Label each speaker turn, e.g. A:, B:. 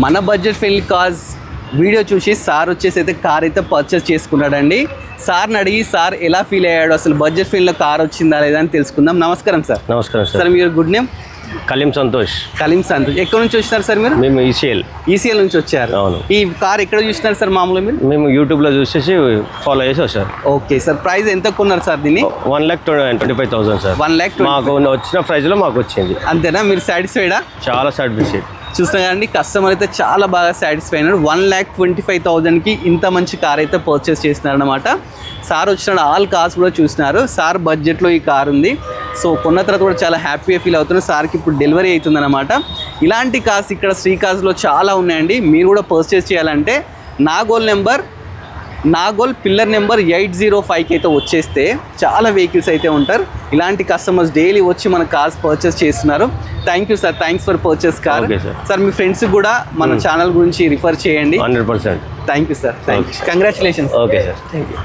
A: మన budget friendly cars video చూసి sir వచ్చేసి అయితే కార్ అయితే పర్చేస్ చేసుకున్నాడండి. సార్ని అడిగి సార్ ఎలా ఫీల్ అయ్యాడు, అసలు బడ్జెట్ ఫ్రెండ్లీలో కార్ వచ్చిందా లేదా అని తెలుసుకుందాం. నమస్కారం సార్.
B: నమస్కారం
A: సార్. మీరు గుడ్ నేమ్?
B: కలీం సంతోష్.
A: కలీం సంతోష్. ఎక్కడ నుంచి వచ్చినారు సార్ మీరు?
B: మేము ఈసీఎల్
A: నుంచి వచ్చారు.
B: అవును.
A: ఈ కార్ ఎక్కడ చూసినారు సార్ మామూలుగా మీరు?
B: మేము యూట్యూబ్లో చూసేసి ఫాలో చేసి వచ్చారు.
A: Okay sir. ప్రైస్ ఎంత కొన్నారు సార్ దీన్ని?
B: 1,25,000 సార్.
A: 1,20,000
B: మాకు వచ్చిన ప్రైస్లో మాకు వచ్చింది.
A: అంతేనా? మీరు సాటిస్ఫైడా?
B: చాలా సాటిస్ఫైడ్.
A: చూస్తున్నా కదండి, కస్టమర్ అయితే చాలా బాగా సాటిస్ఫై అయినాడు. 1,25,000కి ఇంత మంచి కార్ అయితే పర్చేస్ చేసినారు అనమాట. సార్ వచ్చినాడు, ఆల్ కార్స్ కూడా చూసినారు. సార్ బడ్జెట్లో ఈ కార్ ఉంది. సో కొన్న తర్వాత కూడా చాలా హ్యాపీగా ఫీల్ అవుతున్నారు. సార్కి ఇప్పుడు డెలివరీ అవుతుంది అనమాట. ఇలాంటి కార్స్ ఇక్కడ శ్రీకాజ్లో చాలా ఉన్నాయండి. మీరు కూడా పర్చేస్ చేయాలంటే నాగోల్ పిల్లర్ నెంబర్ 805కి అయితే వచ్చేస్తే చాలా వెహికల్స్ అయితే ఉంటారు. ఇలాంటి కస్టమర్స్ డైలీ వచ్చి మన కార్స్ పర్చేస్ చేస్తున్నారు. Thank you sir. Thanks for purchase car. Sir మీ ఫ్రెండ్స్కి కూడా మన ఛానల్ గురించి రిఫర్ చేయండి.
B: 100%.
A: Thank you sir. Thank you. Congratulations.
B: Okay sir.
A: Thank you.